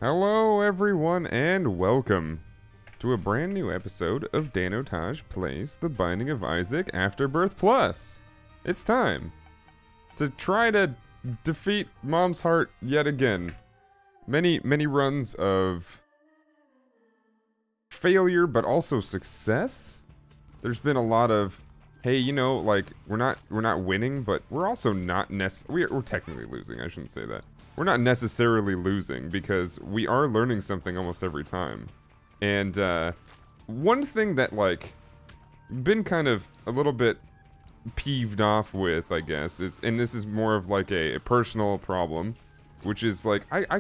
Hello everyone and welcome to a brand new episode of Danotage Plays The Binding of Isaac Afterbirth Plus. It's time to try to defeat Mom's Heart yet again. Many runs of failure but also success. There's been a lot of, hey, you know, like we're not winning, but we're also not we're technically losing. I shouldn't say that. We're not necessarily losing because we are learning something almost every time. And one thing that like been kind of a little bit peeved off with, I guess, is, and this is more of like a personal problem, which is like I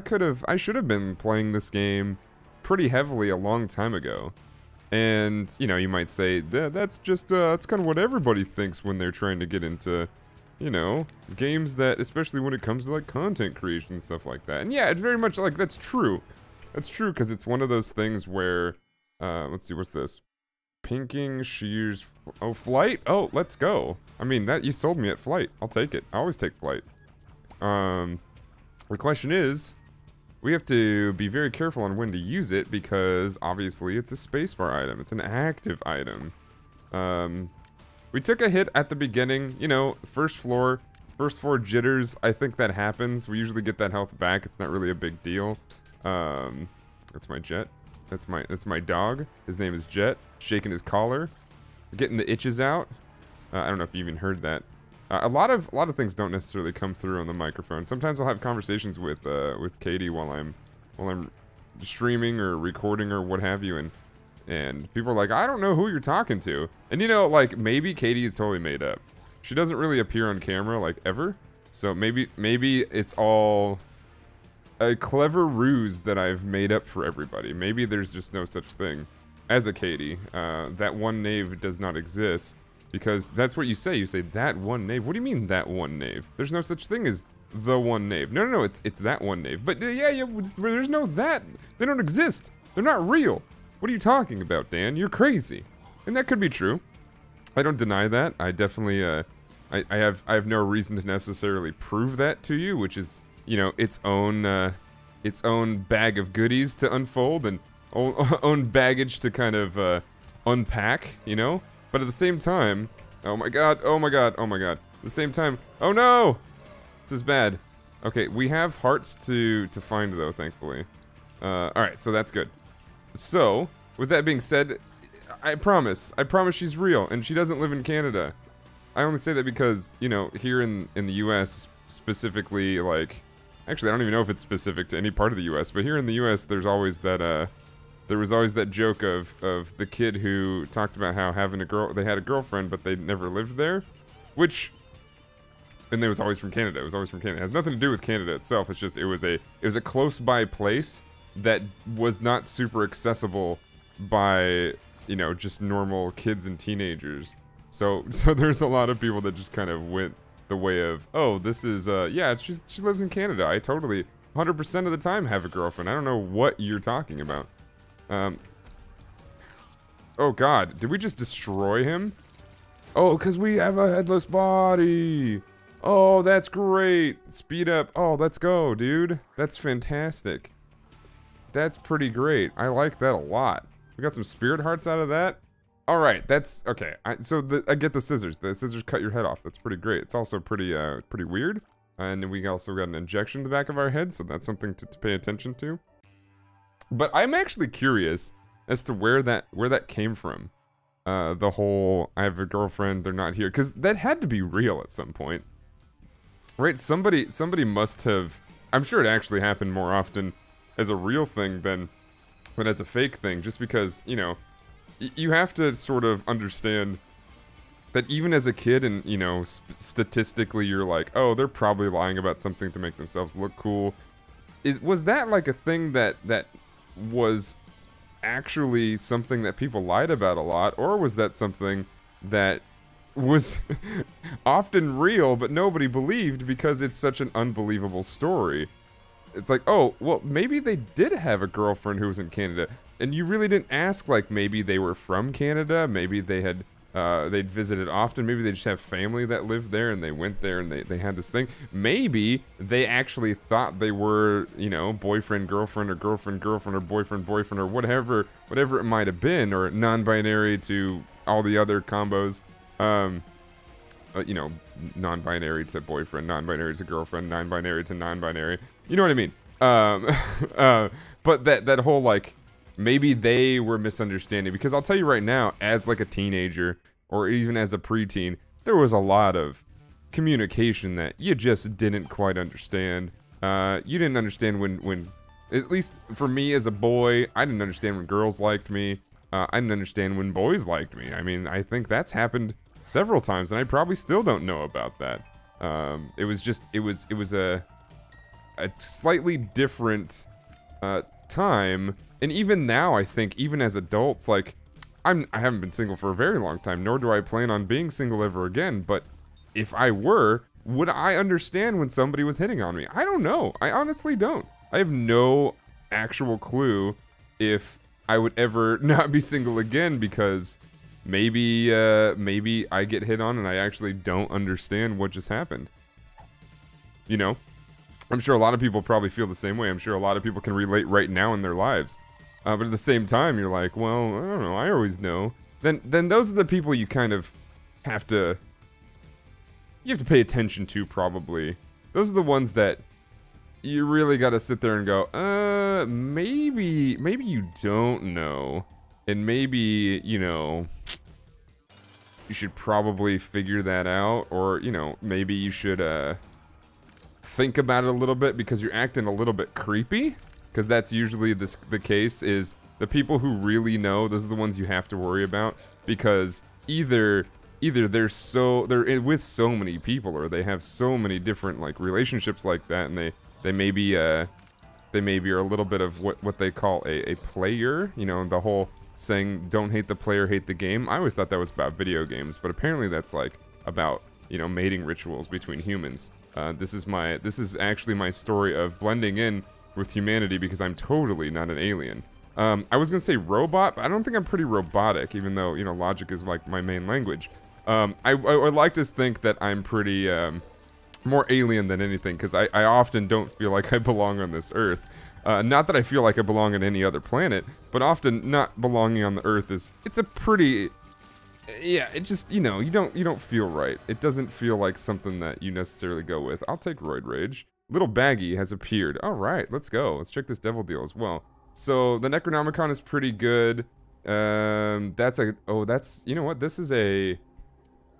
should have been playing this game pretty heavily a long time ago. And you know, you might say that's just that's kind of what everybody thinks when they're trying to get into, you know, games that, especially when it comes to like content creation and stuff like that. And yeah, it's very much like that's true. That's true because it's one of those things where, let's see, what's this? Pinking, shears, oh, flight? Oh, let's go. I mean, that you sold me at flight. I'll take it. I always take flight. The question is, we have to be very careful on when to use it because obviously it's a spacebar item. It's an active item. We took a hit at the beginning, you know, first floor jitters. I think that happens. We usually get that health back. It's not really a big deal. That's my Jet. That's my dog. His name is Jet. Shaking his collar, getting the itches out. I don't know if you even heard that. A lot of things don't necessarily come through on the microphone. Sometimes I'll have conversations with Katie while I'm streaming or recording or what have you, and people are like, I don't know who you're talking to. And you know, like, maybe Katie is totally made up. She doesn't really appear on camera, like, ever. So maybe it's all a clever ruse that I've made up for everybody. Maybe there's just no such thing as a Katie. That one knave does not exist. Because that's what you say. You say, that one knave. What do you mean, that one knave? There's no such thing as the one knave. No, it's that one knave. But yeah, there's no that. They don't exist. They're not real. What are you talking about, Dan? You're crazy. And that could be true. I don't deny that. I definitely, I have no reason to necessarily prove that to you, which is, you know, its own bag of goodies to unfold and own baggage to kind of unpack, you know? But at the same time, oh my god. At the same time, oh no! This is bad. Okay, we have hearts to find though, thankfully. Alright, so that's good. So, with that being said, I promise she's real, and she doesn't live in Canada. I only say that because, you know, here in the US, specifically, like, actually, I don't even know if it's specific to any part of the US, but here in the US, there's always that, there was always that joke of the kid who talked about how they had a girlfriend, but they never lived there, which, and it was always from Canada. It was always from Canada. It has nothing to do with Canada itself. It's just, it was a close by place that was not super accessible by, you know, just normal kids and teenagers. So there's a lot of people that just kind of went the way of, oh, this is, yeah, she lives in Canada. I totally, 100% of the time have a girlfriend. I don't know what you're talking about. Oh god, did we just destroy him? Oh, because we have a headless body. Oh, that's great. Speed up. Oh, let's go, dude. That's fantastic. That's pretty great. I like that a lot. We got some spirit hearts out of that. All right, that's okay. So I get the scissors. The scissors cut your head off. That's pretty great. It's also pretty weird. And we also got an injection in the back of our head, so that's something to pay attention to. But I'm actually curious as to where that came from. The whole, I have a girlfriend, they're not here. Because that had to be real at some point. Right? Somebody must have, I'm sure it actually happened more often as a real thing than as a fake thing. Just because, you know, you have to sort of understand that even as a kid and, you know, statistically you're like, oh, they're probably lying about something to make themselves look cool. Was that like a thing that was actually something that people lied about a lot, or was that something that was often real but nobody believed because it's such an unbelievable story? It's like, oh, well, maybe they did have a girlfriend who was in Canada, and you really didn't ask, like, maybe they were from Canada, maybe they had they'd visit it often. Maybe they just have family that lived there and they went there and they had this thing. Maybe they actually thought they were, you know, boyfriend, girlfriend, or girlfriend, girlfriend, or boyfriend, boyfriend, or whatever it might have been, or non-binary to all the other combos. You know, non-binary to boyfriend, non-binary to girlfriend, non-binary to non-binary. You know what I mean? But that whole, like, maybe they were misunderstanding, because I'll tell you right now, as like a teenager or even as a preteen, there was a lot of communication that you just didn't quite understand. You didn't understand when, at least for me as a boy, I didn't understand when girls liked me. I didn't understand when boys liked me. I mean, I think that's happened several times, and I probably still don't know about that. It was a slightly different time. And even now, I think, even as adults, like, I haven't been single for a very long time, nor do I plan on being single ever again, but if I were, would I understand when somebody was hitting on me? I don't know. I honestly don't. I have no actual clue if I would ever not be single again, because maybe I get hit on and I actually don't understand what just happened. You know? I'm sure a lot of people probably feel the same way. I'm sure a lot of people can relate right now in their lives. But at the same time, you're like, well, I don't know, I always know. Then those are the people you kind of have to pay attention to, probably. Those are the ones that you really got to sit there and go, maybe you don't know. And maybe, you know, you should probably figure that out. Or, you know, maybe you should think about it a little bit, because you're acting a little bit creepy. Because that's usually the case, is the people who really know, those are the ones you have to worry about. Because either they're with so many people, or they have so many different, like, relationships like that, and they maybe are a little bit of what they call a player. You know, the whole saying, don't hate the player, hate the game. I always thought that was about video games, but apparently that's like about, you know, mating rituals between humans. This is actually my story of blending in with humanity, because I'm totally not an alien. I was gonna say robot, but I don't think I'm pretty robotic, even though, you know, logic is like my main language. I would like to think that I'm pretty more alien than anything, because I often don't feel like I belong on this earth. Not that I feel like I belong on any other planet, but often not belonging on the earth it's a pretty, yeah, it just, you know, you don't feel right. It doesn't feel like something that you necessarily go with. I'll take Roid Rage. Little Baggy has appeared. All right, let's go. Let's check this devil deal as well. So the Necronomicon is pretty good. You know what? This is a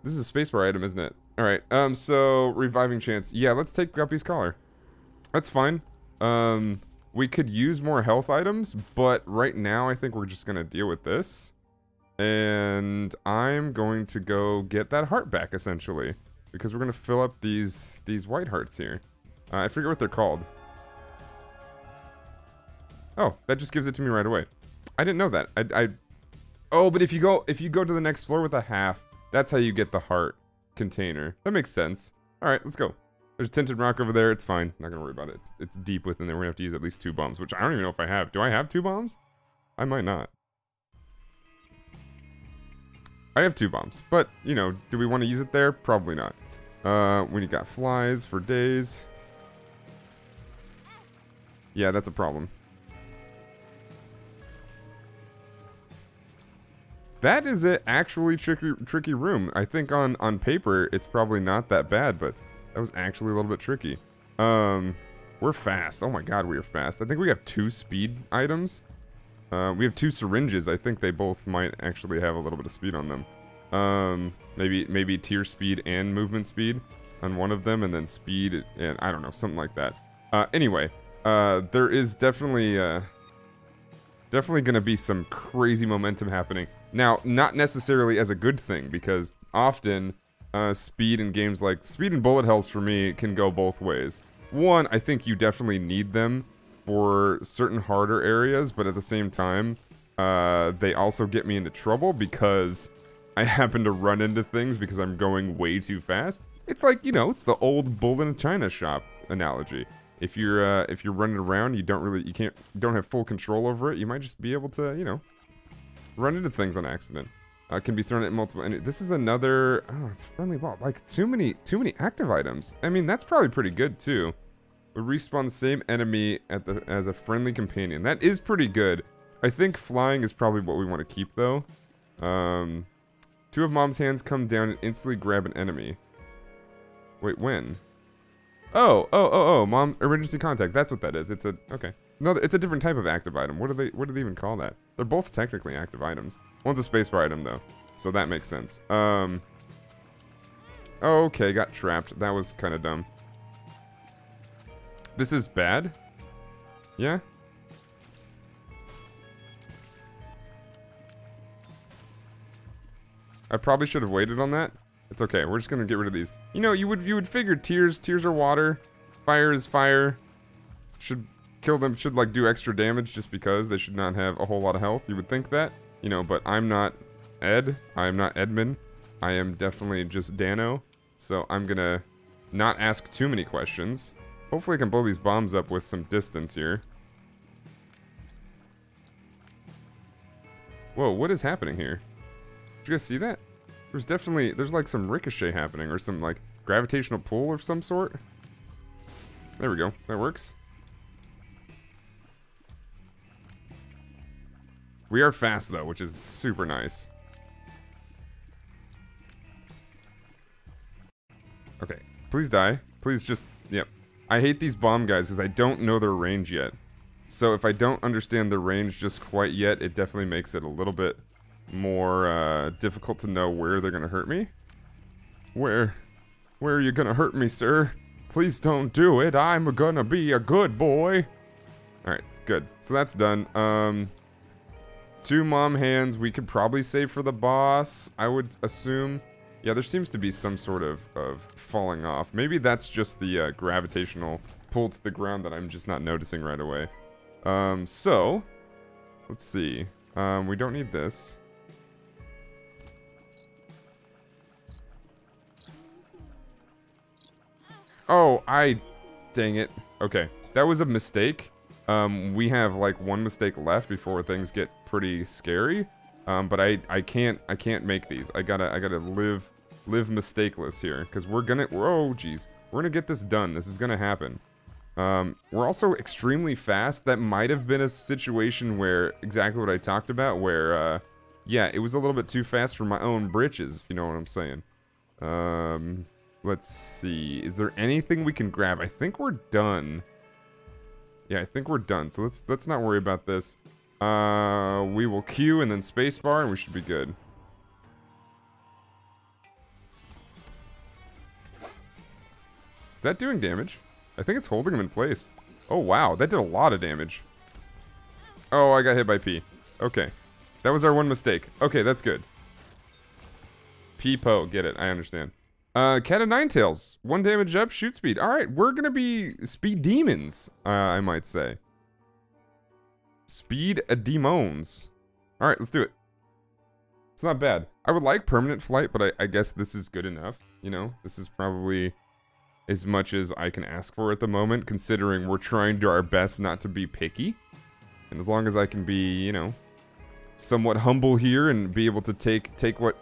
spacebar item, isn't it? All right. So reviving chance. Yeah, let's take Guppy's collar. That's fine. We could use more health items, but right now I think we're just gonna deal with this. And I'm going to go get that heart back, essentially, because we're gonna fill up these white hearts here. I forget what they're called. Oh, that just gives it to me right away. I didn't know that. Oh, but if you go to the next floor with a half, that's how you get the heart container. That makes sense. All right, let's go. There's tinted rock over there. It's fine. Not gonna worry about it. It's deep within there. We're gonna have to use at least 2 bombs, which I don't even know if I have. Do I have 2 bombs? I might not. I have 2 bombs, but, you know, do we want to use it there? Probably not. When you got flies for days. Yeah, that's a problem. That is an actually tricky room. I think on paper, it's probably not that bad, but that was actually a little bit tricky. We're fast. Oh my god, we are fast. I think we have 2 speed items. We have 2 syringes. I think they both might actually have a little bit of speed on them. Maybe tier speed and movement speed on one of them, and then speed and I don't know, something like that. Anyway, there is definitely gonna be some crazy momentum happening. Now, not necessarily as a good thing, because often speed in games like speed and bullet hells for me can go both ways. One, I think you definitely need them for certain harder areas, but at the same time, they also get me into trouble because I happen to run into things because I'm going way too fast. It's like, you know, it's the old bull in a china shop analogy. If you're running around, you don't have full control over it, you might just be able to, you know, run into things on accident. Can be thrown at multiple. And this is another. Oh, it's a friendly ball. Like too many active items. I mean, that's probably pretty good too. We respawn the same enemy as a friendly companion. That is pretty good. I think flying is probably what we want to keep though. 2 of Mom's hands come down and instantly grab an enemy. Wait, when? Oh, Mom, emergency contact. That's what that is. It's a, okay. No, it's a different type of active item. What do they even call that? They're both technically active items. One's a spacebar item though, so that makes sense. Okay, got trapped. That was kind of dumb. This is bad? Yeah? I probably should have waited on that. It's okay. We're just gonna get rid of these. You know, you would figure tears are water, fire is fire. Should kill them. Should like do extra damage just because they should not have a whole lot of health. You would think that, you know. But I'm not Ed. I am not Edmund. I am definitely just Dano. So I'm gonna not ask too many questions. Hopefully I can blow these bombs up with some distance here. Whoa, what is happening here? Did you guys see that? There's like some ricochet happening or some like gravitational pull of some sort. There we go. That works. We are fast though, which is super nice. Okay, please die. Please just, yep. I hate these bomb guys because I don't know their range yet. So if I don't understand the range just quite yet, it definitely makes it a little bit more difficult to know where they're gonna hurt me. Where are you gonna hurt me, sir? Please don't do it. I'm gonna be a good boy. Alright, good. So that's done. 2 mom hands we could probably save for the boss, I would assume. Yeah, there seems to be some sort of falling off. Maybe that's just the gravitational pull to the ground that I'm just not noticing right away. So, let's see. We don't need this. Oh, dang it. Okay, that was a mistake. We have like 1 mistake left before things get pretty scary. But I can't make these. I gotta live mistakeless here, because we're gonna get this done. This is gonna happen. We're also extremely fast. That might have been a situation where exactly what I talked about, where yeah, it was a little bit too fast for my own britches, if you know what I'm saying. Let's see. Is there anything we can grab? I think we're done. Yeah, I think we're done. So let's not worry about this. We will Q and then spacebar and we should be good. Is that doing damage? I think it's holding him in place. Oh wow, that did a lot of damage. Oh, I got hit by P. Okay. That was our 1 mistake. Okay, that's good. P-po, get it, I understand. Cat of Nine Tails. 1 damage up, shoot speed. Alright, we're gonna be speed demons, I might say. Speed demons. Alright, let's do it. It's not bad. I would like permanent flight, but I guess this is good enough. You know, this is probably as much as I can ask for at the moment, considering we're trying to do our best not to be picky. And as long as I can be, you know, somewhat humble here and be able to take what...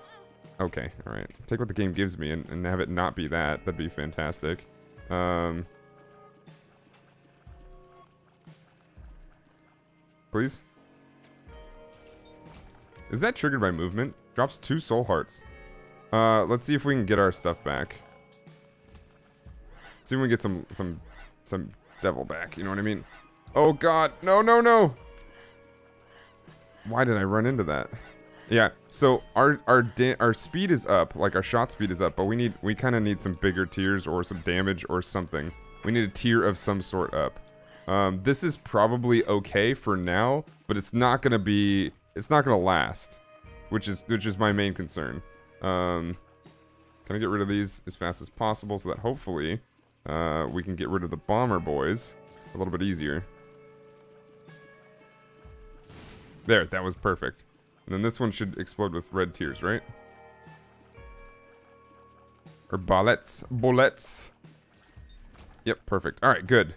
Okay, alright. Take what the game gives me and have it not be that. That'd be fantastic. Please? Is that triggered by movement? Drops 2 soul hearts. Let's see if we can get our stuff back. See if we can get some devil back, you know what I mean? Oh god, no, no, no! Why did I run into that? Yeah, so our speed is up, like our shot speed is up, but we kind of need some bigger tiers or some damage or something. We need a tier of some sort up. This is probably okay for now, but it's not gonna last, which is my main concern. Can I get rid of these as fast as possible so that hopefully we can get rid of the bomber boys a little bit easier. There, that was perfect. And then this one should explode with red tears, right? Or bullets. Yep, perfect. Alright, good.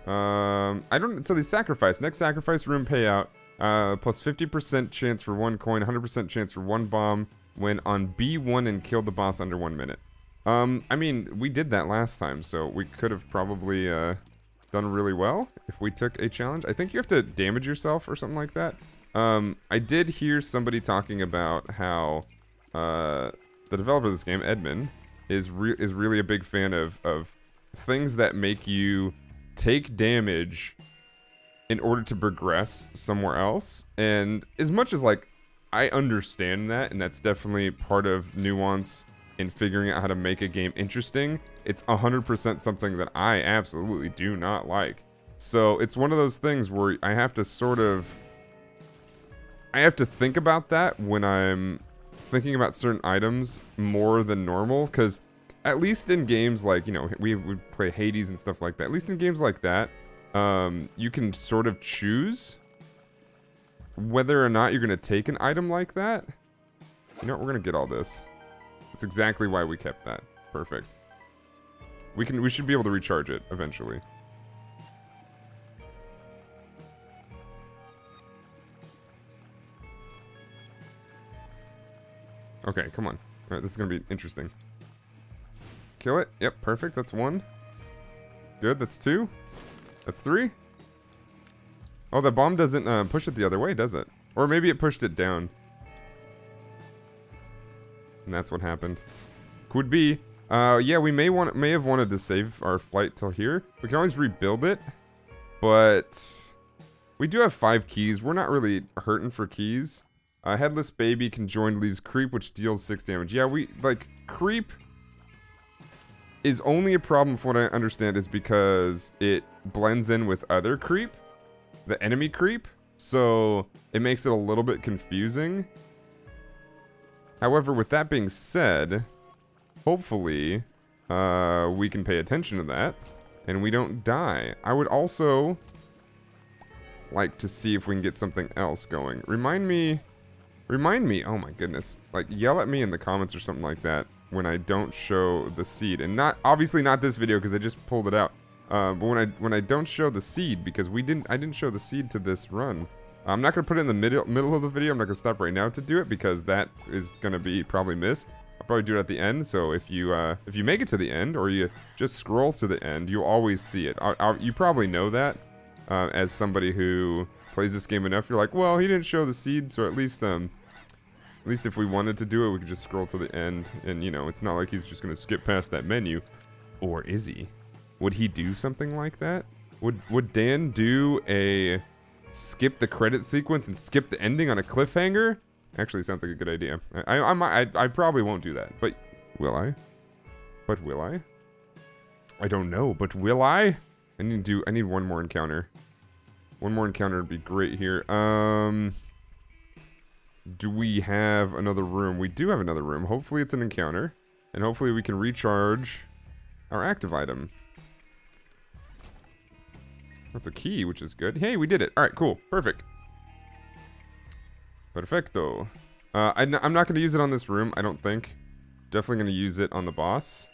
So the sacrifice. Next sacrifice room payout. Plus 50% chance for 1 coin, 100% chance for 1 bomb when on B1 and kill the boss under 1 minute. I mean, we did that last time, so we could have probably done really well if we took a challenge. I think you have to damage yourself or something like that. I did hear somebody talking about how the developer of this game, Edmund, is really a big fan of things that make you take damage in order to progress somewhere else. And as much as, like, I understand that, and that's definitely part of nuance in figuring out how to make a game interesting, it's 100% something that I absolutely do not like. So it's one of those things where I have to think about that when I'm thinking about certain items more than normal, because at least in games like, you know, we play Hades and stuff like that, at least in games like that, you can sort of choose whether or not you're going to take an item like that. You know what, we're going to get all this. That's exactly why we kept that. Perfect. We should be able to recharge it eventually. Okay, come on. All right, this is going to be interesting. Kill it. Yep, perfect. That's 1. Good, that's 2. That's 3. Oh, the bomb doesn't push it the other way, does it? Or maybe it pushed it down. And that's what happened. Could be. Yeah, we may have wanted to save our flight till here. We can always rebuild it. But we do have 5 keys. We're not really hurting for keys. Headless Baby conjoined leaves Creep, which deals 6 damage. Yeah, Creep is only a problem, from what I understand, is because it blends in with other Creep. The enemy Creep. So it makes it a little bit confusing. However, with that being said, hopefully we can pay attention to that and we don't die. I would also like to see if we can get something else going. Remind me, oh my goodness, like yell at me in the comments or something like that when I don't show the seed. And obviously not this video because I just pulled it out. But when I don't show the seed, because I didn't show the seed to this run. I'm not going to put it in the middle of the video. I'm not going to stop right now to do it because that is going to be probably missed. I'll probably do it at the end. So if you make it to the end or you just scroll to the end, you'll always see it. You probably know that as somebody who plays this game enough. You're like, well, he didn't show the seed, so at least if we wanted to do it, we could just scroll to the end. And, you know, it's not like he's just going to skip past that menu. Or is he? Would he do something like that? Would Dan do a skip the credit sequence and skip the ending on a cliffhanger? Actually, sounds like a good idea. I probably won't do that, but will I? But will I? I don't know, but will I? I need one more encounter. One more encounter would be great here. Do we have another room? We do have another room. Hopefully it's an encounter, and hopefully we can recharge our active item. That's a key, which is good. Hey, we did it. All right, cool. Perfect. Perfecto. I'm not going to use it on this room, I don't think. Definitely going to use it on the boss.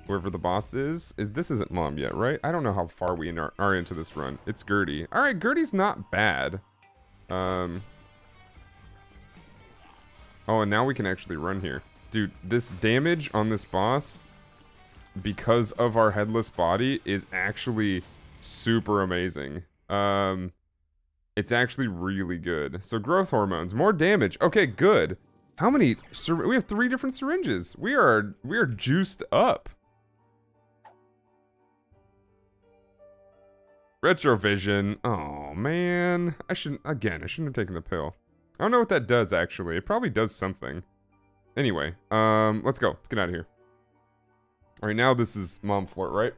Whoever the boss is. This isn't Mom yet, right? I don't know how far we are into this run. It's Gertie. All right, Gertie's not bad. Oh, and now we can actually run here. Dude, this damage on this boss, because of our headless body, is actually super amazing. It's actually really good. So growth hormones, more damage. Okay, good. How many? We have 3 different syringes. We are juiced up. Retrovision. Oh man, I shouldn't have taken the pill. I don't know what that does actually. It probably does something. Anyway, let's go. Let's get out of here. All right, now this is Mom floor, right?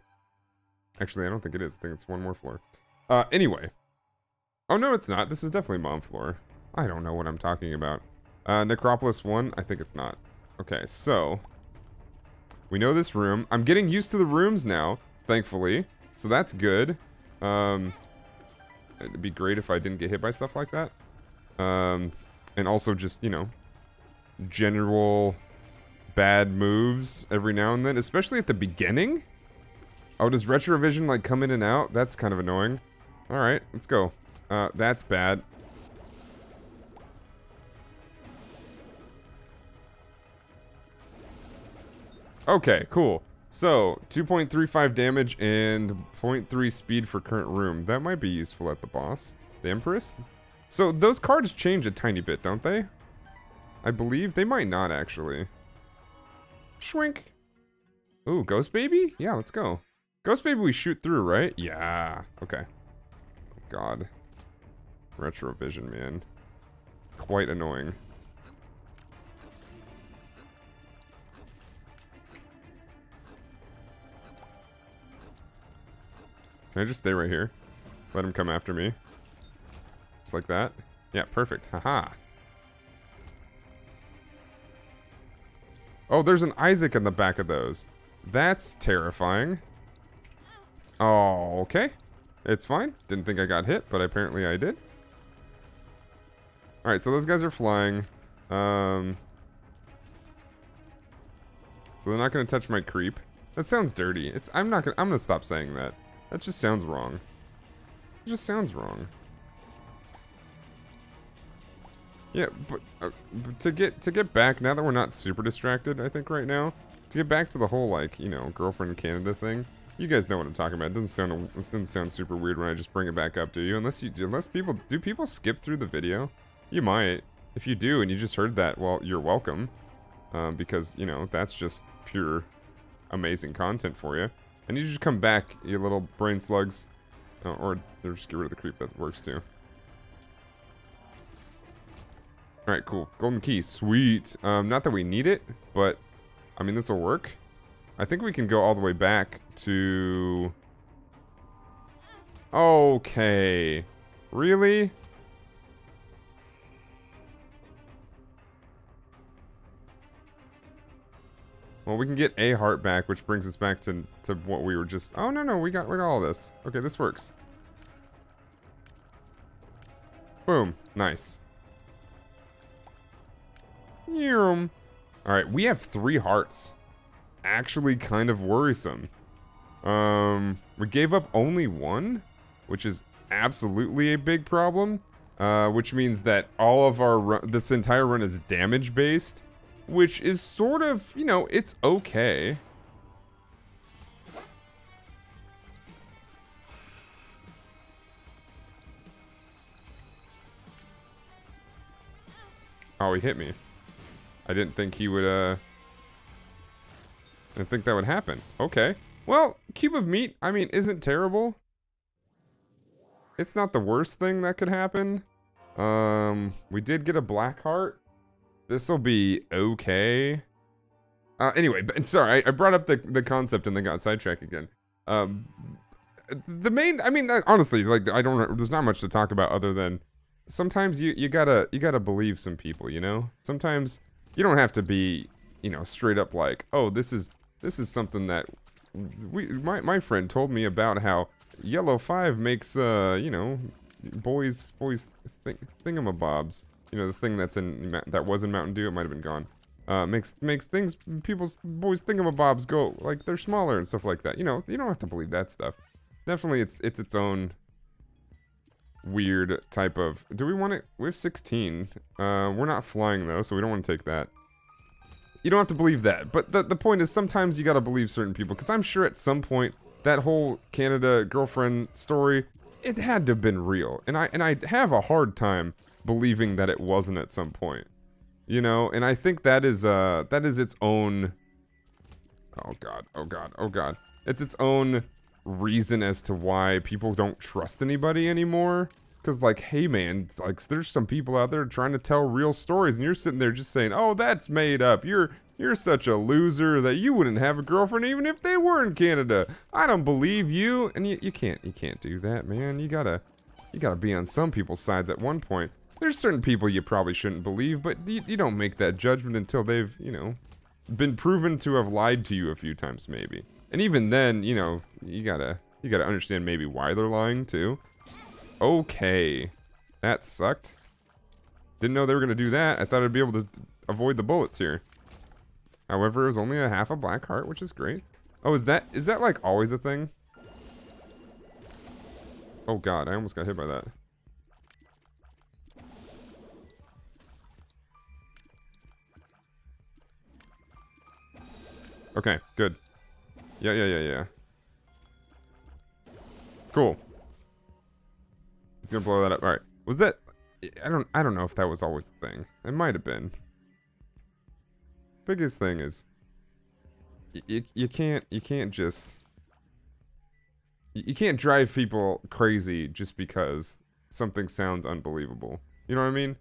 Actually, I don't think it is. I think it's one more floor. Anyway. Oh, no, it's not. This is definitely Mom floor. I don't know what I'm talking about. Necropolis 1? I think it's not. Okay, so. We know this room. I'm getting used to the rooms now, thankfully. So that's good. It'd be great if I didn't get hit by stuff like that. And also just, you know, general bad moves every now and then, especially at the beginning. Oh, does Retrovision, like, come in and out? That's kind of annoying. Alright, let's go. That's bad. Okay, cool. So, 2.35 damage and 0.3 speed for current room. That might be useful at the boss. The Empress? So, those cards change a tiny bit, don't they? I believe. They might not, actually. Schwink. Ooh, Ghost Baby? Yeah, let's go. Ghost Baby we shoot through, right? Yeah. Okay. Oh, God. Retrovision, man. Quite annoying. Can I just stay right here? Let him come after me. Just like that? Yeah, perfect. Haha. Oh, there's an Isaac in the back of those. That's terrifying. Oh, okay. It's fine. Didn't think I got hit, but apparently I did. Alright, so those guys are flying. So they're not gonna touch my creep. That sounds dirty. I'm gonna stop saying that. That just sounds wrong. It just sounds wrong. Yeah, but to get back, now that we're not super distracted, I think right now, to get back to the whole, like, you know, girlfriend Canada thing, you guys know what I'm talking about. It doesn't sound super weird when I just bring it back up to you. Do people skip through the video? You might. If you do and you just heard that, well, you're welcome. Because, you know, that's just pure amazing content for you. And you just come back, you little brain slugs. Or just get rid of the creep, that works too. Alright, cool. Golden key. Sweet. Not that we need it, but, I mean, this will work. I think we can go all the way back to... Okay. Really? Well, we can get a heart back, which brings us back to what we were just... Oh, no, we got all this. Okay, this works. Boom. Nice. Alright, we have 3 hearts. Actually kind of worrisome. We gave up only 1, which is absolutely a big problem. Which means that all of our this entire run is damage based, which is sort of, you know, it's okay. Oh, he hit me. I didn't think he would, I didn't think that would happen. Okay. Well, cube of meat, I mean, isn't terrible. It's not the worst thing that could happen. We did get a black heart. This'll be okay. Anyway, but sorry, I brought up the concept and then got sidetracked again. The main, I mean, honestly, like, there's not much to talk about other than sometimes you gotta believe some people, you know? Sometimes you don't have to be, you know, straight up like, oh, this is something that my friend told me about how Yellow 5 makes, you know, boys thingamabobs. You know, the thing that was in Mountain Dew, it might have been gone. Makes boys thingamabobs go, like, they're smaller and stuff like that. You know, you don't have to believe that stuff. Definitely, it's its own weird type of... Do we want it? We have 16. We're not flying, though, so we don't want to take that. You don't have to believe that. But the point is, sometimes you gotta believe certain people. Because I'm sure at some point, that whole Canada girlfriend story, it had to have been real. And I have a hard time believing that it wasn't at some point. You know? And I think that is its own... Oh, God. Oh, God. Oh, God. It's its own reason as to why people don't trust anybody anymore. Because, like, hey, man, like, there's some people out there trying to tell real stories, and you're sitting there just saying, oh, that's made up. You're such a loser that you wouldn't have a girlfriend even if they were in Canada. I don't believe you. And you can't do that, man. You gotta be on some people's sides at one point. There's certain people you probably shouldn't believe, but you don't make that judgment until they've, you know, been proven to have lied to you a few times, maybe. And even then, you know, you gotta understand maybe why they're lying too. Okay, that sucked. Didn't know they were gonna do that. I thought I'd be able to avoid the bullets here. However, it was only a half a black heart, which is great. Oh, is that like always a thing? Oh God, I almost got hit by that. Okay, good. Yeah. Cool. He's gonna blow that up. All right. Was that? I don't know if that was always the thing. It might have been. Biggest thing is, you can't just. You can't drive people crazy just because something sounds unbelievable. You know what I mean?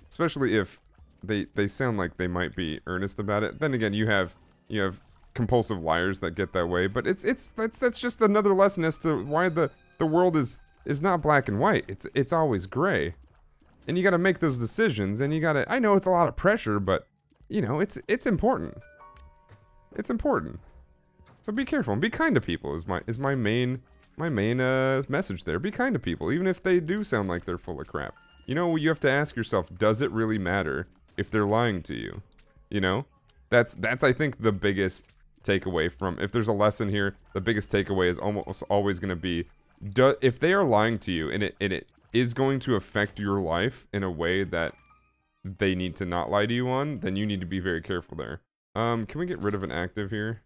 Especially if they sound like they might be earnest about it. Then again, you have compulsive liars that get that way. But that's just another lesson as to why the world is not black and white. It's always gray, and you got to make those decisions. And you got to. I know it's a lot of pressure, but you know it's important. It's important. So be careful and be kind to people. Is my main message there. Be kind to people, even if they do sound like they're full of crap. You know, you have to ask yourself, does it really matter if they're lying to you? You know, that's I think the biggest takeaway from, if there's a lesson here, the biggest takeaway is almost always going to be, if they are lying to you and it is going to affect your life in a way that they need to not lie to you on, then you need to be very careful there. Can we get rid of an active here?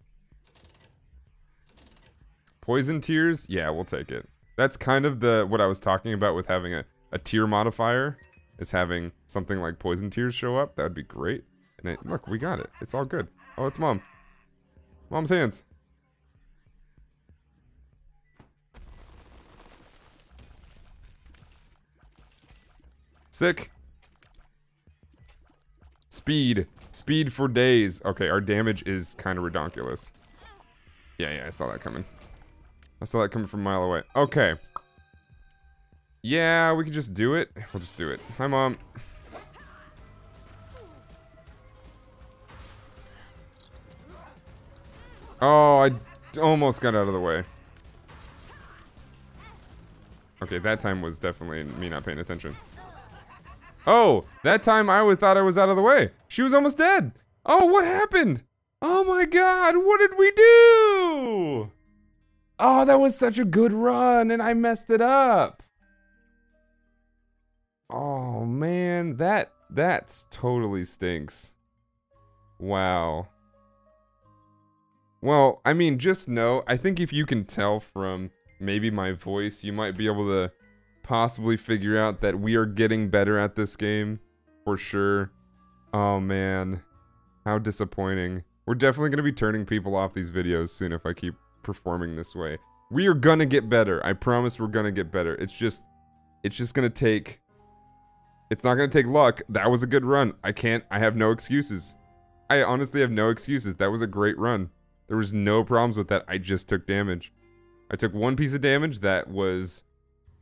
Poison tears? Yeah, we'll take it. That's kind of what I was talking about with having a tier modifier, is having something like poison tears show up. That would be great. And look, we got it. It's all good. Oh, it's mom. Mom's hands. Sick. Speed. Speed for days. Okay, our damage is kind of redonkulous. Yeah, I saw that coming. I saw that coming from a mile away. Okay. Yeah, we could just do it. We'll just do it. Hi, Mom. Oh, I almost got out of the way. Okay, that time was definitely me not paying attention. Oh, that time I thought I was out of the way. She was almost dead. Oh, what happened? Oh my God, what did we do? Oh, that was such a good run, and I messed it up. Oh, man, that's totally stinks. Wow. Well, I mean, just know, I think if you can tell from maybe my voice, you might be able to possibly figure out that we are getting better at this game, for sure. Oh, man. How disappointing. We're definitely going to be turning people off these videos soon if I keep performing this way. We are gonna get better. I promise we're gonna get better. It's just gonna take, it's not gonna take luck. That was a good run. I have no excuses. I honestly have no excuses. That was a great run. There was no problems with that. I just took damage. I took one piece of damage that was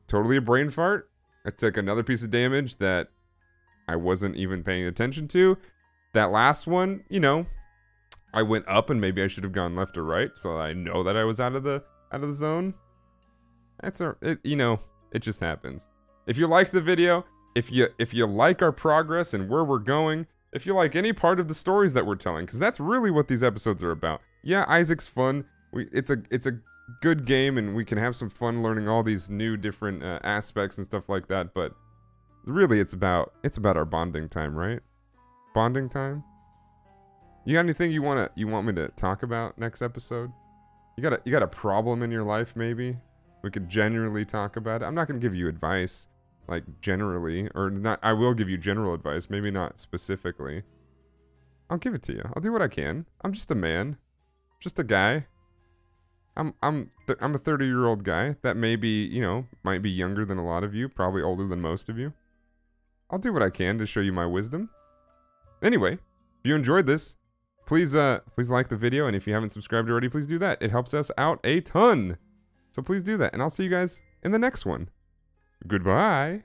totally a brain fart. I took another piece of damage that I wasn't even paying attention to. That last one, you know, I went up and maybe I should have gone left or right, so I know that I was out of the zone. You know, it just happens. If you liked the video, if you like our progress and where we're going, if you like any part of the stories that we're telling, because that's really what these episodes are about. Yeah, Isaac's fun. It's a good game, and we can have some fun learning all these new different aspects and stuff like that. But really, it's about our bonding time, right? Bonding time. You got anything you want me to talk about next episode? You got a problem in your life, maybe? We could generally talk about it. I'm not gonna give you advice, like generally, or not. I will give you general advice, maybe not specifically. I'll give it to you. I'll do what I can. I'm just a man, just a guy. I'm a 30-year-old guy that maybe, you know, might be younger than a lot of you, probably older than most of you. I'll do what I can to show you my wisdom. Anyway, if you enjoyed this, please like the video, and if you haven't subscribed already, please do that. It helps us out a ton. So please do that, and I'll see you guys in the next one. Goodbye.